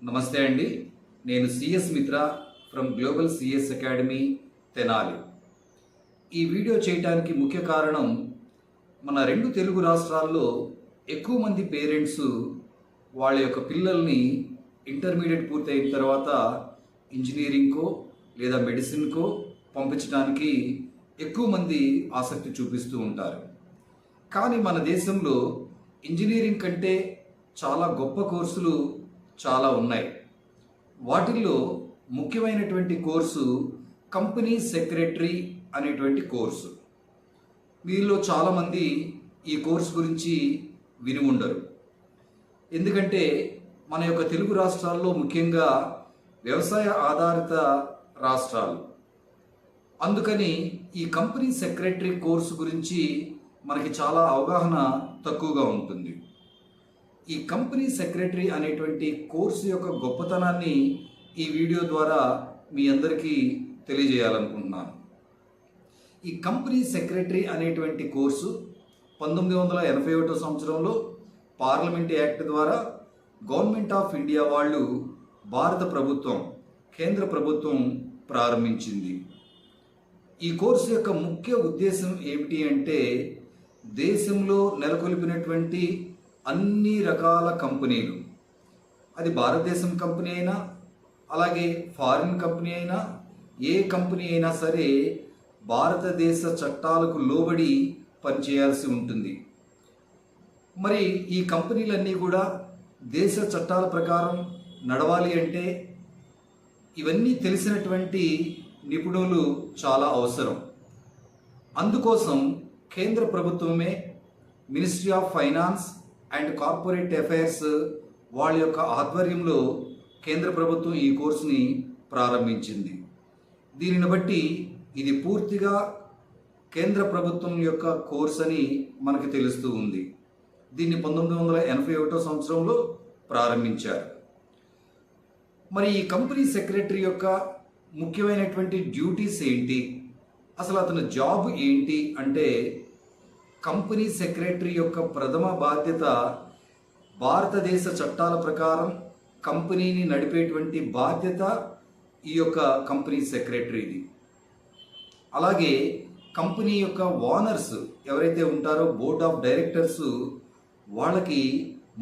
నమస్తే అండి. నేను సిఎస్ మిత్ర from global CS academy Tenali. ఈ వీడియో చేయడానికి ముఖ్య కారణం, మన రెండు తెలుగు రాష్ట్రాల్లో ఎక్కువ మంది పేరెంట్స్ వాళ్ళ యొక్క పిల్లల్ని ఇంటర్మీడియట్ పూర్తయిన తర్వాత ఇంజనీరింగ్కో లేదా మెడిసిన్కో పంపించడానికి ఎక్కువ మంది ఆసక్తి చూపిస్తూ ఉంటారు. కానీ మన దేశంలో ఇంజనీరింగ్ కంటే చాలా గొప్ప కోర్సులు చాలా ఉన్నాయి. వాటిల్లో ముఖ్యమైనటువంటి కోర్సు కంపెనీ సెక్రటరీ అనేటువంటి కోర్సు. వీరిలో చాలామంది ఈ కోర్సు గురించి విని ఉండరు. ఎందుకంటే మన యొక్క తెలుగు రాష్ట్రాల్లో ముఖ్యంగా వ్యవసాయ ఆధారిత రాష్ట్రాలు. అందుకని ఈ కంపెనీ సెక్రటరీ కోర్సు గురించి మనకి చాలా అవగాహన తక్కువగా ఉంటుంది. ఈ కంపెనీ సెక్రటరీ అనేటువంటి కోర్సు యొక్క గొప్పతనాన్ని ఈ వీడియో ద్వారా మీ అందరికీ తెలియజేయాలనుకుంటున్నాను. ఈ కంపెనీ సెక్రటరీ అనేటువంటి కోర్సు 1981 సంవత్సరంలో పార్లమెంట్ యాక్ట్ ద్వారా గవర్నమెంట్ ఆఫ్ ఇండియా వాళ్ళు, భారత ప్రభుత్వం, కేంద్ర ప్రభుత్వం ప్రారంభించింది. ఈ కోర్సు యొక్క ముఖ్య ఉద్దేశం ఏమిటి అంటే, దేశంలో నెలకొల్పినటువంటి అన్ని రకాల కంపెనీలు, అది భారతదేశం కంపెనీ అయినా, అలాగే ఫారిన్ కంపెనీ అయినా, ఏ కంపెనీ అయినా సరే భారతదేశ చట్టాలకు లోబడి పనిచేయాల్సి ఉంటుంది. మరి ఈ కంపెనీలన్నీ కూడా దేశ చట్టాల ప్రకారం నడవాలి అంటే ఇవన్నీ తెలిసినటువంటి నిపుణులు చాలా అవసరం. అందుకోసం కేంద్ర ప్రభుత్వమే ministry of finance and corporate affairs వాళ్ళ యొక్క ఆధ్వర్యంలో కేంద్ర ప్రభుత్వం ఈ కోర్సుని ప్రారంభించింది. దీనిని బట్టి ఇది పూర్తిగా కేంద్ర ప్రభుత్వం యొక్క కోర్స్ అని మనకి తెలుస్తూ ఉంది. దీన్ని 1981 సంవత్సరంలో ప్రారంభించారు. మరి ఈ కంపెనీ సెక్రటరీ యొక్క ముఖ్యమైనటువంటి డ్యూటీస్ ఏంటి, అసలు అతని జాబ్ ఏంటి అంటే, కంపెనీ సెక్రటరీ యొక్క ప్రథమ బాధ్యత భారతదేశ చట్టాల ప్రకారం కంపెనీని నడిపేటువంటి బాధ్యత ఈ యొక్క కంపెనీ సెక్రటరీది. అలాగే కంపెనీ యొక్క ఓనర్స్ ఎవరైతే ఉంటారో, బోర్డ్ ఆఫ్ డైరెక్టర్స్, వాళ్ళకి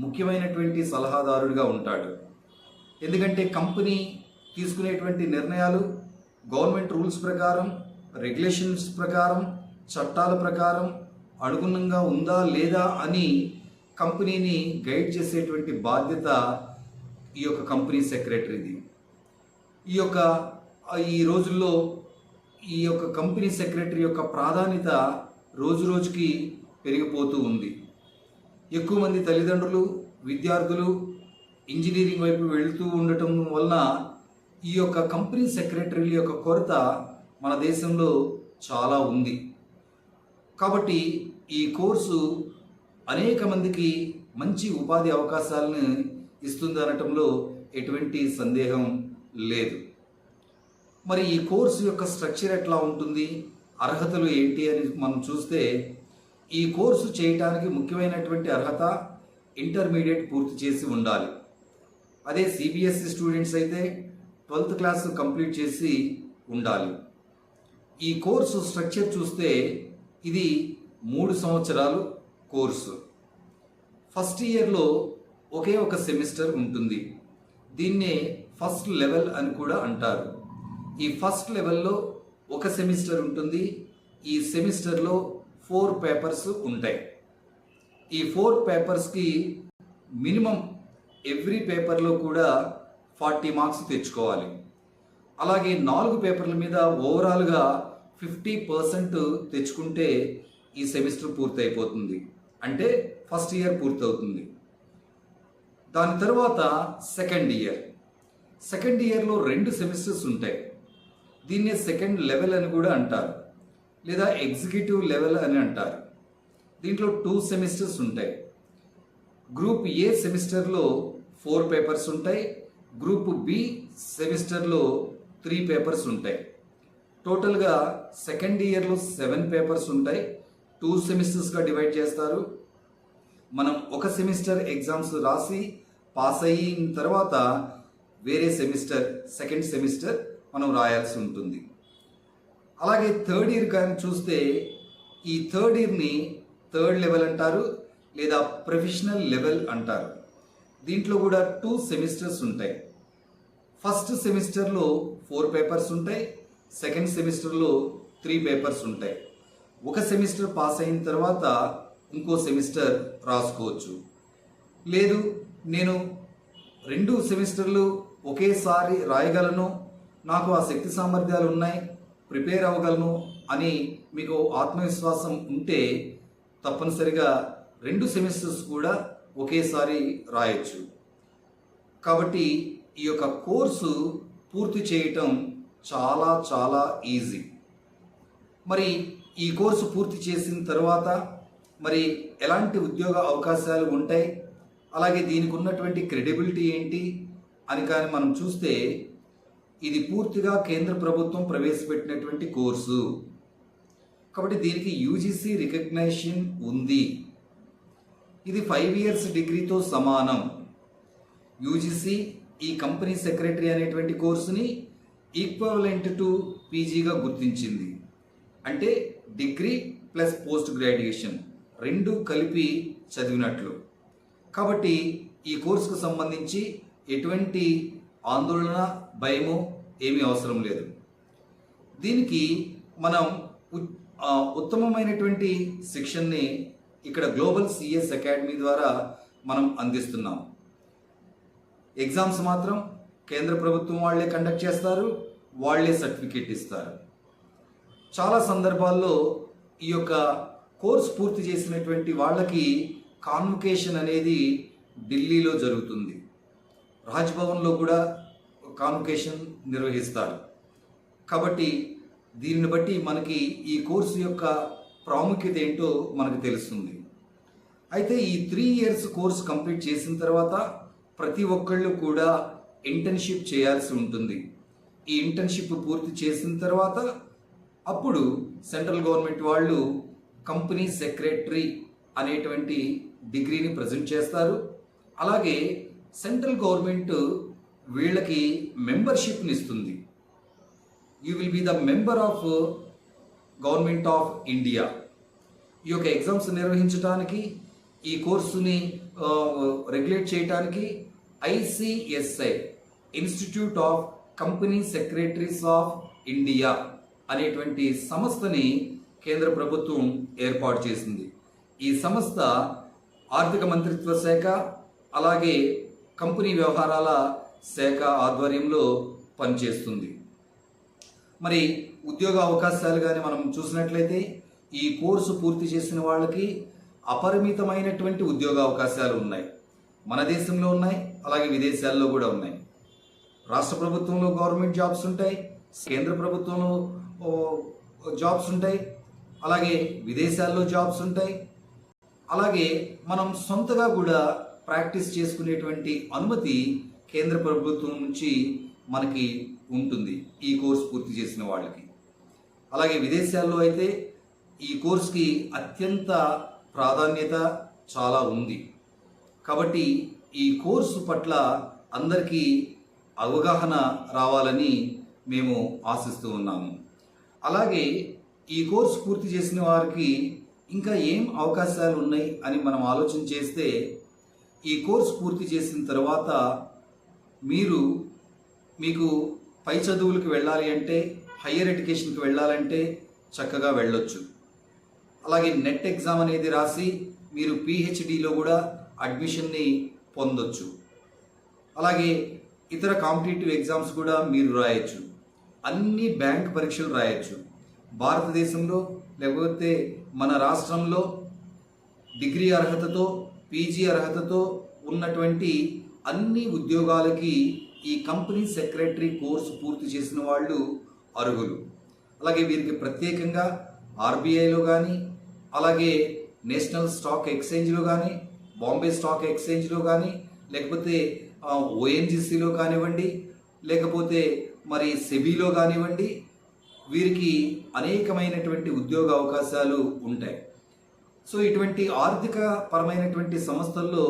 ముఖ్యమైనటువంటి సలహాదారుడిగా ఉంటాడు. ఎందుకంటే కంపెనీ తీసుకునేటువంటి నిర్ణయాలు గవర్నమెంట్ రూల్స్ ప్రకారం, రెగ్యులేషన్స్ ప్రకారం, చట్టాల ప్రకారం అనుగుణంగా ఉందా లేదా అని కంపెనీని గైడ్ చేసేటువంటి బాధ్యత ఈ యొక్క కంపెనీ సెక్రటరీది. ఈ రోజుల్లో ఈ యొక్క కంపెనీ సెక్రటరీ యొక్క ప్రాధాన్యత రోజు రోజుకి పెరిగిపోతూ ఉంది. ఎక్కువ మంది తల్లిదండ్రులు, విద్యార్థులు ఇంజనీరింగ్ వైపు వెళుతూ ఉండటం వలన ఈ యొక్క కంపెనీ సెక్రటరీల యొక్క కొరత మన దేశంలో చాలా ఉంది. కాబట్టి ఈ కోర్సు అనేక మందికి మంచి ఉపాధి అవకాశాలను ఇస్తుందనటంలో ఎటువంటి సందేహం లేదు. మరి ఈ కోర్సు యొక్క స్ట్రక్చర్ ఎట్లా ఉంటుంది, అర్హతలు ఏంటి అని మనం చూస్తే, ఈ కోర్సు చేయటానికి ముఖ్యమైనటువంటి అర్హత ఇంటర్మీడియట్ పూర్తి చేసి ఉండాలి. అదే సిబిఎస్ఈ స్టూడెంట్స్ అయితే 12th క్లాస్ కంప్లీట్ చేసి ఉండాలి. ఈ కోర్సు స్ట్రక్చర్ చూస్తే ఇది 3 సంవత్సరాలు కోర్సు. ఫస్ట్ ఇయర్లో ఒకే ఒక సెమిస్టర్ ఉంటుంది. దీన్నే ఫస్ట్ లెవెల్ అని కూడా అంటారు. ఈ ఫస్ట్ లెవెల్లో ఒక సెమిస్టర్ ఉంటుంది. ఈ సెమిస్టర్లో 4 పేపర్స్ ఉంటాయి. ఈ 4 పేపర్స్కి మినిమం ఎవ్రీ పేపర్లో కూడా 40 మార్క్స్ తెచ్చుకోవాలి. అలాగే 4 పేపర్ల మీద ఓవరాల్గా 50% తెచ్చుకుంటే ఈ సెమిస్టర్ పూర్తయిపోతుంది. అంటే ఫస్ట్ ఇయర్ పూర్తవుతుంది. దాని తర్వాత సెకండ్ ఇయర్లో 2 సెమిస్టర్స్ ఉంటాయి. దీన్నే సెకండ్ లెవెల్ అని కూడా అంటారు, లేదా ఎగ్జిక్యూటివ్ లెవెల్ అని అంటారు. దీంట్లో 2 సెమిస్టర్స్ ఉంటాయి. గ్రూప్ ఏ సెమిస్టర్లో 4 పేపర్స్ ఉంటాయి. గ్రూప్ బి సెమిస్టర్లో 3 పేపర్స్ ఉంటాయి. టోటల్గా సెకండ్ ఇయర్లో 7 పేపర్స్ ఉంటాయి. 2 సెమిస్టర్స్గా డివైడ్ చేస్తారు. మనం ఒక సెమిస్టర్ ఎగ్జామ్స్ రాసి పాస్ అయిన తర్వాత వేరే సెమిస్టర్ సెకండ్ సెమిస్టర్ మనం రాయాల్సి ఉంటుంది. అలాగే థర్డ్ ఇయర్ కానీ చూస్తే ఈ థర్డ్ ఇయర్ని థర్డ్ లెవెల్ అంటారు లేదా ప్రొఫెషనల్ లెవెల్ అంటారు. దీంట్లో కూడా 2 సెమిస్టర్స్ ఉంటాయి. ఫస్ట్ సెమిస్టర్లో 4 పేపర్స్ ఉంటాయి, సెకండ్ సెమిస్టర్లో 3 పేపర్స్ ఉంటాయి. ఒక సెమిస్టర్ పాస్ అయిన తర్వాత ఇంకో సెమిస్టర్ రాసుకోవచ్చు. లేదు నేను 2 సెమిస్టర్లు ఒకేసారి రాయగలను, నాకు ఆ శక్తి సామర్థ్యాలు ఉన్నాయి, ప్రిపేర్ అవ్వగలను అని మీకు ఆత్మవిశ్వాసం ఉంటే తప్పనిసరిగా 2 సెమిస్టర్స్ కూడా ఒకేసారి రాయొచ్చు. కాబట్టి ఈ యొక్క కోర్సు పూర్తి చేయటం చాలా చాలా ఈజీ. మరి ఈ కోర్సు పూర్తి చేసిన తర్వాత మరి ఎలాంటి ఉద్యోగ అవకాశాలు ఉంటాయి, అలాగే దీనికి ఉన్నటువంటి క్రెడిబిలిటీ ఏంటి అని కానీ మనం చూస్తే ఇది పూర్తిగా కేంద్ర ప్రభుత్వం ప్రవేశపెట్టినటువంటి కోర్సు. కాబట్టి దీనికి యూజీసీ రికగ్నైజేషన్ ఉంది. ఇది 5 ఇయర్స్ డిగ్రీతో సమానం. యూజీసీ ఈ కంపెనీ సెక్రటరీ అనేటువంటి కోర్సుని ఈక్వలెంట్ టు పీజీగా గుర్తించింది. అంటే డిగ్రీ ప్లస్ పోస్ట్ గ్రాడ్యుయేషన్ 2 కలిపి చదివినట్లు. కాబట్టి ఈ కోర్సుకు సంబంధించి ఎటువంటి ఆందోళన భయము ఏమీ అవసరం లేదు. దీనికి మనం ఉత్తమమైనటువంటి శిక్షణని ఇక్కడ గ్లోబల్ సిఎస్ అకాడమీ ద్వారా మనం అందిస్తున్నాం. ఎగ్జామ్స్ మాత్రం కేంద్ర ప్రభుత్వం వాళ్ళే కండక్ట్ చేస్తారు, వాళ్ళే సర్టిఫికేట్ ఇస్తారు. చాలా సందర్భాల్లో ఈ యొక్క కోర్స్ పూర్తి చేసినటువంటి వాళ్ళకి కాన్వకేషన్ అనేది ఢిల్లీలో జరుగుతుంది. రాజ్భవన్లో కూడా కాన్వకేషన్ నిర్వహిస్తారు. కాబట్టి దీనిని బట్టి మనకి ఈ కోర్సు యొక్క ప్రాముఖ్యత ఏంటో మనకు తెలుస్తుంది. అయితే ఈ 3 ఇయర్స్ కోర్సు కంప్లీట్ చేసిన తర్వాత ప్రతి ఒక్కళ్ళు కూడా ఇంటర్న్షిప్ చేయాల్సి ఉంటుంది. ఈ ఇంటర్న్షిప్ పూర్తి చేసిన తర్వాత అప్పుడు సెంట్రల్ గవర్నమెంట్ వాళ్ళు కంపెనీ సెక్రటరీ అనేటువంటి డిగ్రీని ప్రజెంట్ చేస్తారు. అలాగే సెంట్రల్ గవర్నమెంట్ వీళ్ళకి మెంబర్షిప్ని ఇస్తుంది. You will be the member of government of India. ఈ యొక్క ఎగ్జామ్స్ నిర్వహించడానికి ఈ కోర్సుని రెగ్యులేట్ చేయడానికి ICSI institute of company secretaries of India అనేటువంటి సంస్థని కేంద్ర ప్రభుత్వం ఏర్పాటు చేసింది. ఈ సంస్థ ఆర్థిక మంత్రిత్వ శాఖ అలాగే కంపెనీ వ్యవహారాల శాఖ ఆధ్వర్యంలో పనిచేస్తుంది. మరి ఉద్యోగ అవకాశాలు కానీ మనం చూసినట్లయితే ఈ కోర్సు పూర్తి చేసిన వాళ్ళకి అపరిమితమైనటువంటి ఉద్యోగ అవకాశాలు ఉన్నాయి. మన దేశంలో ఉన్నాయి, అలాగే విదేశాల్లో కూడా ఉన్నాయి. రాష్ట్ర ప్రభుత్వంలో గవర్నమెంట్ జాబ్స్ ఉంటాయి, కేంద్ర ప్రభుత్వంలో జాబ్స్ ఉంటాయి, అలాగే విదేశాల్లో జాబ్స్ ఉంటాయి. అలాగే మనం సొంతగా కూడా ప్రాక్టీస్ చేసుకునేటువంటి అనుమతి కేంద్ర ప్రభుత్వం నుంచి మనకి ఉంటుంది ఈ కోర్సు పూర్తి చేసిన వాళ్ళకి. అలాగే విదేశాల్లో అయితే ఈ కోర్సుకి అత్యంత ప్రాధాన్యత చాలా ఉంది. కాబట్టి ఈ కోర్సు పట్ల అందరికీ అవగాహన రావాలని మేము ఆశిస్తూ ఉన్నాము. అలాగే ఈ కోర్సు పూర్తి చేసిన వారికి ఇంకా ఏం అవకాశాలు ఉన్నాయి అని మనం ఆలోచన చేస్తే ఈ కోర్సు పూర్తి చేసిన తర్వాత మీకు పై చదువులకు వెళ్ళాలి అంటే, హయ్యర్ ఎడ్యుకేషన్కి వెళ్ళాలంటే చక్కగా వెళ్ళొచ్చు. అలాగే నెట్ ఎగ్జామ్ అనేది రాసి మీరు పిహెచ్డిలో కూడా అడ్మిషన్ని పొందొచ్చు. అలాగే ఇతర కాంపిటేటివ్ ఎగ్జామ్స్ కూడా మీరు రాయొచ్చు. అన్ని బ్యాంక్ పరీక్షలు రాయొచ్చు. భారతదేశంలో లేకపోతే మన రాష్ట్రంలో డిగ్రీ అర్హతతో పీజీ అర్హతతో ఉన్నటువంటి అన్ని ఉద్యోగాలకి ఈ కంపెనీ సెక్రటరీ కోర్సు పూర్తి చేసిన వాళ్ళు అర్హులు. అలాగే వీరికి ప్రత్యేకంగా ఆర్బీఐలో కానీ, అలాగే నేషనల్ స్టాక్ ఎక్స్చేంజ్లో కానీ, బాంబే స్టాక్ ఎక్స్చేంజ్లో కానీ, లేకపోతే ఓఎన్జీసీలో కానివ్వండి, లేకపోతే మరి సెబీలో కానివ్వండి, వీరికి అనేకమైనటువంటి ఉద్యోగ అవకాశాలు ఉంటాయి. సో ఇటువంటి ఆర్థిక పరమైనటువంటి సంస్థల్లో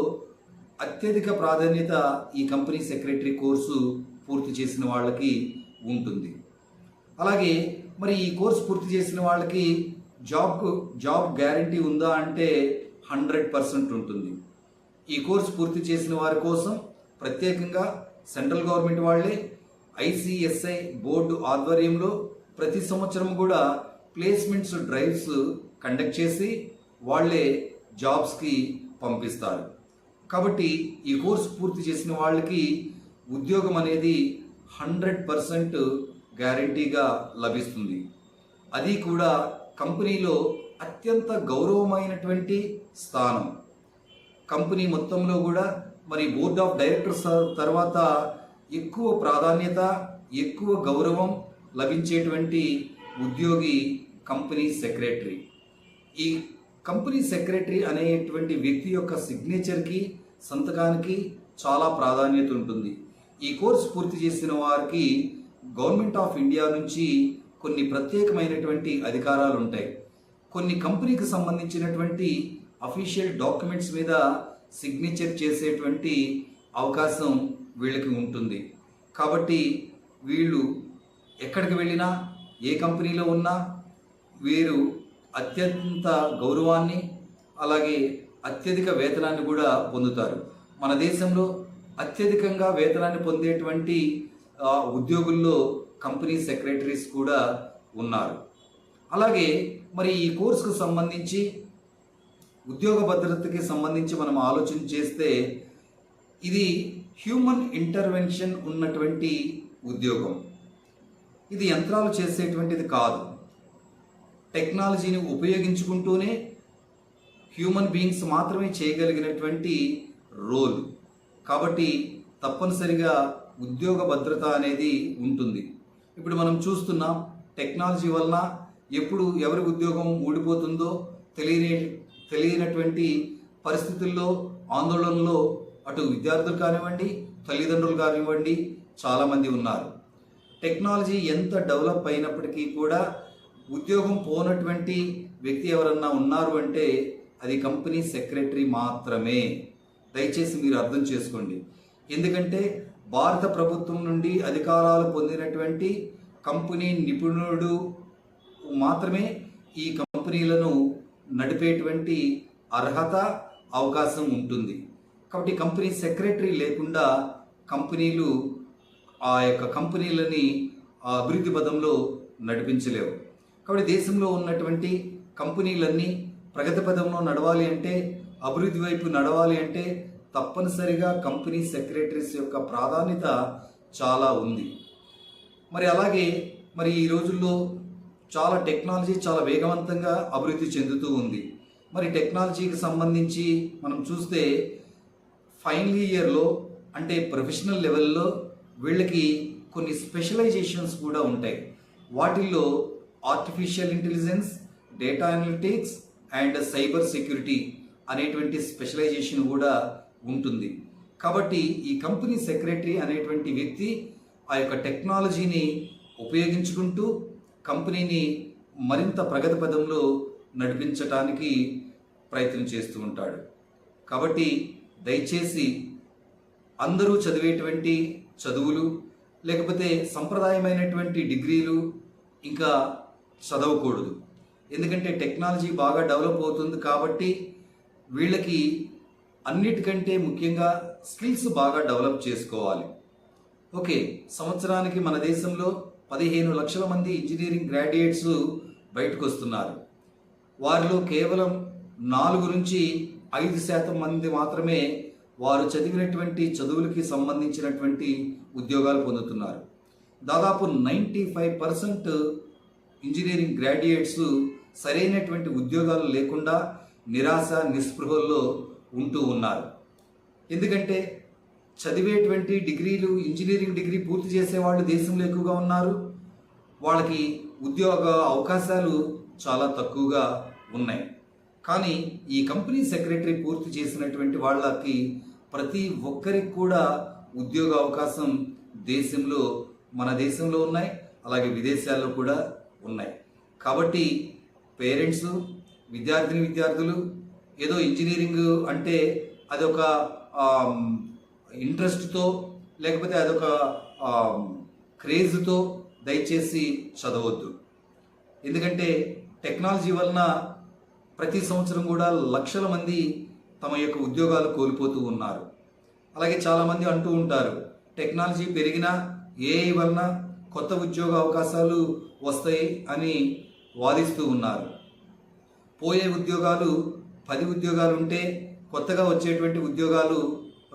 అత్యధిక ప్రాధాన్యత ఈ కంపెనీ సెక్రటరీ కోర్సు పూర్తి చేసిన వాళ్ళకి ఉంటుంది. అలాగే మరి ఈ కోర్సు పూర్తి చేసిన వాళ్ళకి జాబ్ గ్యారంటీ ఉందా అంటే 100% ఉంటుంది. ఈ కోర్సు పూర్తి చేసిన వారి కోసం ప్రత్యేకంగా సెంట్రల్ గవర్నమెంట్ వాళ్ళే ICSI బోర్డు ఆధ్వర్యంలో ప్రతి సంవత్సరం కూడా ప్లేస్మెంట్స్ డ్రైవ్స్ కండక్ట్ చేసి వాళ్ళే జాబ్స్కి పంపిస్తారు. కాబట్టి ఈ కోర్సు పూర్తి చేసిన వాళ్ళకి ఉద్యోగం అనేది 100% గ్యారంటీగా లభిస్తుంది. అది కూడా కంపెనీలో అత్యంత గౌరవమైనటువంటి స్థానం. కంపెనీ మొత్తంలో కూడా మరి బోర్డ్ ఆఫ్ డైరెక్టర్స్ తర్వాత ఎక్కువ ప్రాధాన్యత, ఎక్కువ గౌరవం లభించేటువంటి ఉద్యోగి కంపెనీ సెక్రటరీ. ఈ కంపెనీ సెక్రటరీ అనేటువంటి వ్యక్తి యొక్క సిగ్నేచర్కి, సంతకానికి చాలా ప్రాధాన్యత ఉంటుంది. ఈ కోర్సు పూర్తి చేసిన వారికి గవర్నమెంట్ ఆఫ్ ఇండియా నుంచి కొన్ని ప్రత్యేకమైనటువంటి అధికారాలు ఉంటాయి. కొన్ని కంపెనీకి సంబంధించినటువంటి అఫీషియల్ డాక్యుమెంట్స్ మీద సిగ్నేచర్ చేసేటువంటి అవకాశం వీళ్ళకి ఉంటుంది. కాబట్టి వీళ్ళు ఎక్కడికి వెళ్ళినా, ఏ కంపెనీలో ఉన్నా వీరు అత్యంత గౌరవాన్ని, అలాగే అత్యధిక వేతనాన్ని కూడా పొందుతారు. మన దేశంలో అత్యధికంగా వేతనాన్ని పొందేటువంటి ఉద్యోగుల్లో కంపెనీ సెక్రటరీస్ కూడా ఉన్నారు. అలాగే మరి ఈ కోర్సుకు సంబంధించి ఉద్యోగ భద్రతకి సంబంధించి మనం ఆలోచన చేస్తే ఇది హ్యూమన్ ఇంటర్వెన్షన్ ఉన్నటువంటి ఉద్యోగం. ఇది యంత్రాలు చేసేటువంటిది కాదు. టెక్నాలజీని ఉపయోగించుకుంటూనే హ్యూమన్ బీయింగ్స్ మాత్రమే చేయగలిగినటువంటి రోల్. కాబట్టి తప్పనిసరిగా ఉద్యోగ భద్రత అనేది ఉంటుంది. ఇప్పుడు మనం చూస్తున్నాం, టెక్నాలజీ వలన ఎప్పుడు ఎవరి ఉద్యోగం ఊడిపోతుందో తెలియనటువంటి పరిస్థితుల్లో, ఆందోళనలో అటు విద్యార్థులు కానివ్వండి, తల్లిదండ్రులు కానివ్వండి చాలామంది ఉన్నారు. టెక్నాలజీ ఎంత డెవలప్ అయినప్పటికీ కూడా ఉద్యోగం పోనటువంటి వ్యక్తి ఎవరన్నా ఉన్నారు అంటే అది కంపెనీ సెక్రటరీ మాత్రమే. దయచేసి మీరు అర్థం చేసుకోండి. ఎందుకంటే భారత ప్రభుత్వం నుండి అధికారాలు పొందినటువంటి కంపెనీ నిపుణుడు మాత్రమే ఈ కంపెనీలను నడిపేటువంటి అర్హత, అవకాశం ఉంటుంది. కాబట్టి కంపెనీ సెక్రటరీ లేకుండా కంపెనీలు ఆ యొక్క కంపెనీలని అభివృద్ధి పదంలో నడిపించలేవు. కాబట్టి దేశంలో ఉన్నటువంటి కంపెనీలన్నీ ప్రగతి పదంలో నడవాలి అంటే, అభివృద్ధి వైపు నడవాలి అంటే తప్పనిసరిగా కంపెనీ సెక్రటరీస్ యొక్క ప్రాధాన్యత చాలా ఉంది. మరి అలాగే మరి ఈ రోజుల్లో చాలా టెక్నాలజీ చాలా వేగవంతంగా అభివృద్ధి చెందుతూ ఉంది. మరి టెక్నాలజీకి సంబంధించి మనం చూస్తే ఫైనల్ ఇయర్లో అంటే ప్రొఫెషనల్ లెవెల్లో వీళ్ళకి కొన్ని స్పెషలైజేషన్స్ కూడా ఉంటాయి. వాటిల్లో artificial intelligence, data analytics and cyber security అనేటువంటి స్పెషలైజేషన్ కూడా ఉంటుంది. కాబట్టి ఈ కంపెనీ సెక్రటరీ అనేటువంటి వ్యక్తి ఆ యొక్క టెక్నాలజీని ఉపయోగించుకుంటూ కంపెనీని మరింత ప్రగతి పదంలో నడిపించటానికి ప్రయత్నం చేస్తూ ఉంటాడు. కాబట్టి దయచేసి అందరూ చదివేటువంటి చదువులు, లేకపోతే సంప్రదాయమైనటువంటి డిగ్రీలు ఇంకా చదవకూడదు. ఎందుకంటే టెక్నాలజీ బాగా డెవలప్ అవుతుంది కాబట్టి వీళ్ళకి అన్నిటికంటే ముఖ్యంగా స్కిల్స్ బాగా డెవలప్ చేసుకోవాలి. ఓకే, సంవత్సరానికి మన దేశంలో 15 లక్షల మంది ఇంజనీరింగ్ గ్రాడ్యుయేట్స్ బయటకు వస్తున్నారు. వారిలో కేవలం 4 నుంచి 5% మంది మాత్రమే వారు చదివినటువంటి చదువులకి సంబంధించినటువంటి ఉద్యోగాలు పొందుతున్నారు. దాదాపు 95% ఇంజనీరింగ్ గ్రాడ్యుయేట్స్ సరైనటువంటి ఉద్యోగాలు లేకుండా నిరాశ, నిస్పృహల్లో ఉంటూ ఉన్నారు. ఎందుకంటే చదివేటువంటి డిగ్రీలు, ఇంజనీరింగ్ డిగ్రీ పూర్తి చేసేవాళ్ళు దేశంలో ఎక్కువగా ఉన్నారు. వాళ్ళకి ఉద్యోగ అవకాశాలు చాలా తక్కువగా ఉన్నాయి. కానీ ఈ కంపెనీ సెక్రటరీ పూర్తి చేసినటువంటి వాళ్ళకి ప్రతి ఒక్కరికి కూడా ఉద్యోగ అవకాశం దేశంలో, మన దేశంలో ఉన్నాయి, అలాగే విదేశాల్లో కూడా ఉన్నాయి. కాబట్టి పేరెంట్స్, విద్యార్థులు ఏదో ఇంజనీరింగ్ అంటే అదొక ఇంట్రెస్ట్తో లేకపోతే అదొక క్రేజ్తో దయచేసి చదవద్దు. ఎందుకంటే టెక్నాలజీ వలన ప్రతి సంవత్సరం కూడా లక్షల మంది తమ యొక్క ఉద్యోగాలు కోల్పోతూ ఉన్నారు. అలాగే చాలామంది అంటూ ఉంటారు, టెక్నాలజీ పెరిగినా ఏఐ వలన కొత్త ఉద్యోగ అవకాశాలు వస్తాయి అని వాదిస్తూ ఉన్నారు. పోయే ఉద్యోగాలు 10 ఉద్యోగాలు ఉంటే కొత్తగా వచ్చేటువంటి ఉద్యోగాలు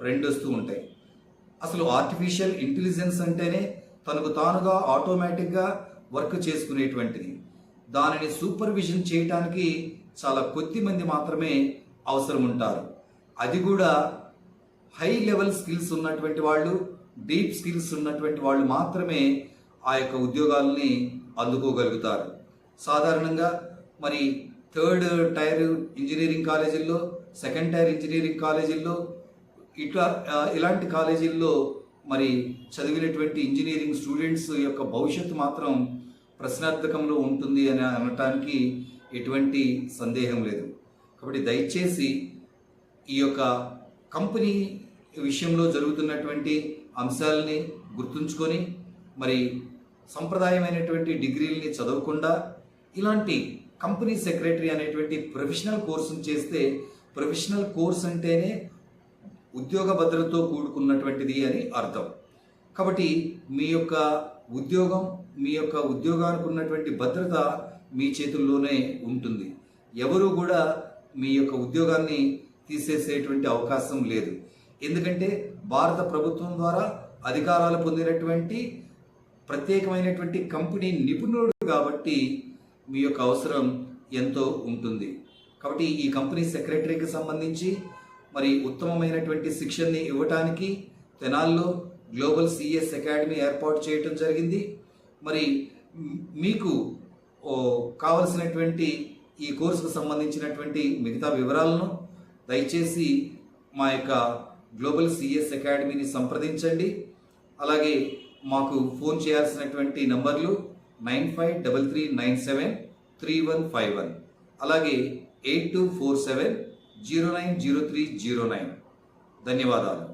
2 వస్తూ ఉంటాయి. అసలు ఆర్టిఫిషియల్ ఇంటెలిజెన్స్ అంటేనే తనకు తానుగా ఆటోమేటిక్గా వర్క్ చేసుకునేటువంటిది. దానిని సూపర్విజన్ చేయటానికి చాలా కొద్ది మంది మాత్రమే అవసరం ఉంటారు. అది కూడా హై లెవెల్ స్కిల్స్ ఉన్నటువంటి వాళ్ళు, డీప్ స్కిల్స్ ఉన్నటువంటి వాళ్ళు మాత్రమే ఆ యొక్క ఉద్యోగాలని అందుకోగలుగుతారు. సాధారణంగా మరి 3rd టైర్ ఇంజనీరింగ్ కాలేజీల్లో, 2nd టైర్ ఇంజనీరింగ్ కాలేజీల్లో ఇలాంటి కాలేజీల్లో మరి చదివినటువంటి ఇంజనీరింగ్ స్టూడెంట్స్ యొక్క భవిష్యత్తు మాత్రం ప్రశ్నార్థకంలో ఉంటుంది అని అనటానికి ఎటువంటి సందేహం లేదు. కాబట్టి దయచేసి ఈ యొక్క కంపెనీ విషయంలో జరుగుతున్నటువంటి అంశాలని గుర్తుంచుకొని మరి సంప్రదాయమైనటువంటి డిగ్రీలని చదవకుండా ఇలాంటి కంపెనీ సెక్రటరీ అనేటువంటి ప్రొఫెషనల్ కోర్సును చేస్తే, ప్రొఫెషనల్ కోర్స్ అంటేనే ఉద్యోగ భద్రతతో కూడుకున్నటువంటిది అని అర్థం. కాబట్టి మీ యొక్క ఉద్యోగం, మీ యొక్క ఉద్యోగానికి ఉన్నటువంటి భద్రత మీ చేతుల్లోనే ఉంటుంది. ఎవరు కూడా మీ యొక్క ఉద్యోగాన్ని తీసేసేటువంటి అవకాశం లేదు. ఎందుకంటే భారత ప్రభుత్వం ద్వారా అధికారాలు పొందినటువంటి ప్రత్యేకమైనటువంటి కంపెనీ నిపుణుడు కాబట్టి మీ యొక్క అవసరం ఎంతో ఉంటుంది. కాబట్టి ఈ కంపెనీ సెక్రటరీకి సంబంధించి మరి ఉత్తమమైనటువంటి శిక్షణని ఇవ్వటానికి తెనాల్లో గ్లోబల్ సిఎస్ అకాడమీ ఏర్పాటు చేయటం జరిగింది. మరి మీకు కావలసినటువంటి ఈ కోర్సుకు సంబంధించినటువంటి మిగతా వివరాలను దయచేసి మా యొక్క గ్లోబల్ సిఎస్ అకాడమీని సంప్రదించండి. అలాగే మాకు ఫోన్ చేయాల్సినటువంటి నంబర్లు 9533973151, అలాగే 8247090309. ధన్యవాదాలు.